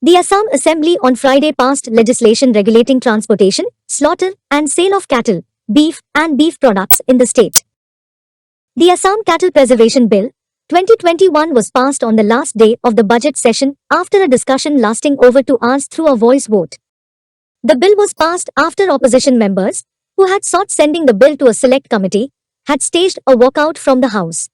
The Assam Assembly on Friday passed legislation regulating transportation, slaughter, and sale of cattle, beef, and beef products in the state. The Assam Cattle Preservation Bill, 2021 was passed on the last day of the budget session after a discussion lasting over 2 hours through a voice vote. The bill was passed after opposition members, who had sought sending the bill to a select committee, had staged a walkout from the House.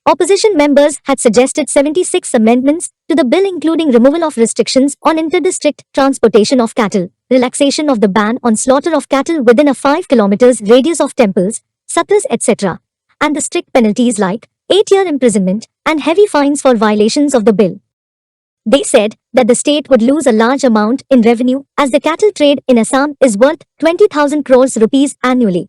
Opposition members had suggested 76 amendments to the bill, including removal of restrictions on inter-district transportation of cattle, relaxation of the ban on slaughter of cattle within a 5 kilometers radius of temples, satras, etc., and the strict penalties like 8-year imprisonment and heavy fines for violations of the bill. They said that the state would lose a large amount in revenue as the cattle trade in Assam is worth 20,000 crores rupees annually.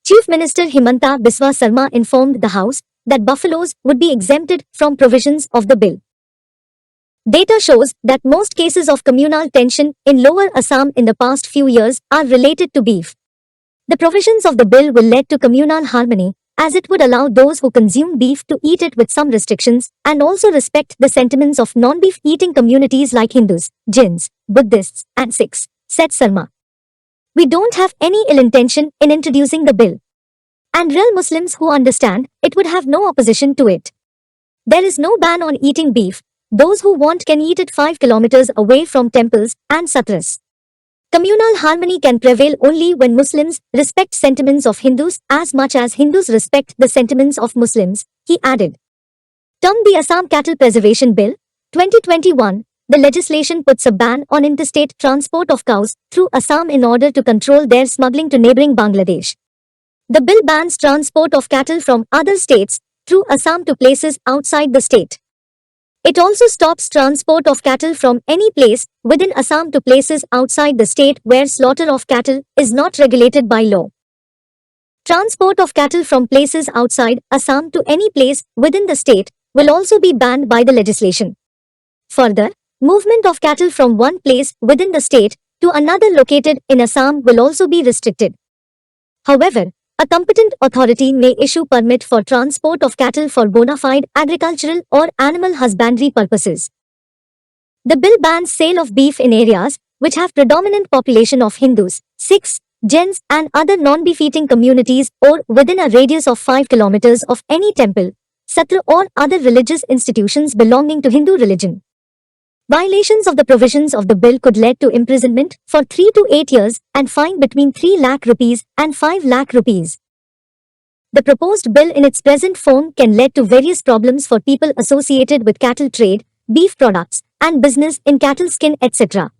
Chief Minister Himanta Biswa Sarma informed the House that buffaloes would be exempted from provisions of the bill. Data shows that most cases of communal tension in Lower Assam in the past few years are related to beef. The provisions of the bill will lead to communal harmony, as it would allow those who consume beef to eat it with some restrictions and also respect the sentiments of non-beef eating communities like Hindus, Jains, Buddhists, and Sikhs, said Sarma. We don't have any ill intention in introducing the bill. And real Muslims who understand it would have no opposition to it. There is no ban on eating beef. Those who want can eat it 5 kilometers away from temples and satras. Communal harmony can prevail only when Muslims respect sentiments of Hindus as much as Hindus respect the sentiments of Muslims, he added. Termed the Assam Cattle Preservation Bill, 2021, the legislation puts a ban on interstate transport of cows through Assam in order to control their smuggling to neighboring Bangladesh. The bill bans transport of cattle from other states through Assam to places outside the state. It also stops transport of cattle from any place within Assam to places outside the state where slaughter of cattle is not regulated by law. Transport of cattle from places outside Assam to any place within the state will also be banned by the legislation. Further, movement of cattle from one place within the state to another located in Assam will also be restricted. However, a competent authority may issue permit for transport of cattle for bona fide agricultural or animal husbandry purposes. The bill bans sale of beef in areas which have predominant population of Hindus, Sikhs, Jains and other non-beef eating communities or within a radius of 5 kilometers of any temple, satra or other religious institutions belonging to Hindu religion. Violations of the provisions of the bill could lead to imprisonment for 3 to 8 years and fine between 3 lakh rupees and 5 lakh rupees. The proposed bill in its present form can lead to various problems for people associated with cattle trade, beef products, and business in cattle skin, etc.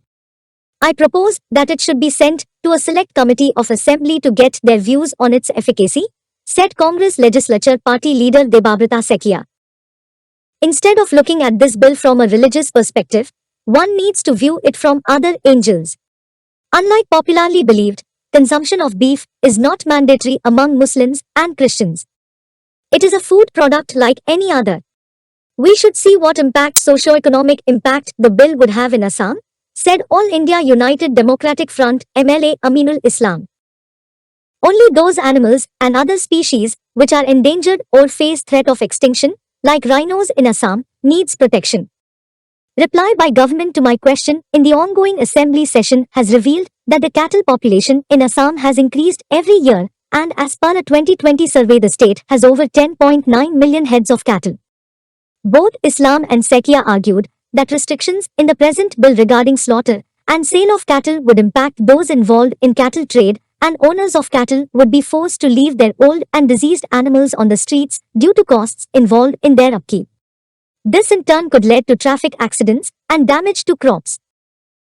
I propose that it should be sent to a select committee of assembly to get their views on its efficacy, said Congress Legislature Party leader Debabrata Sekia. Instead of looking at this bill from a religious perspective, one needs to view it from other angles. Unlike popularly believed, consumption of beef is not mandatory among Muslims and Christians. It is a food product like any other. We should see what socio-economic impact the bill would have in Assam, said All India United Democratic Front MLA Aminul Islam. Only those animals and other species which are endangered or face threat of extinction, like rhinos in Assam, needs protection. Reply by government to my question in the ongoing assembly session has revealed that the cattle population in Assam has increased every year and as per a 2020 survey the state has over 10.9 million heads of cattle. Both Islam and Sekia argued that restrictions in the present bill regarding slaughter and sale of cattle would impact those involved in cattle trade and owners of cattle would be forced to leave their old and diseased animals on the streets due to costs involved in their upkeep. This in turn could lead to traffic accidents and damage to crops.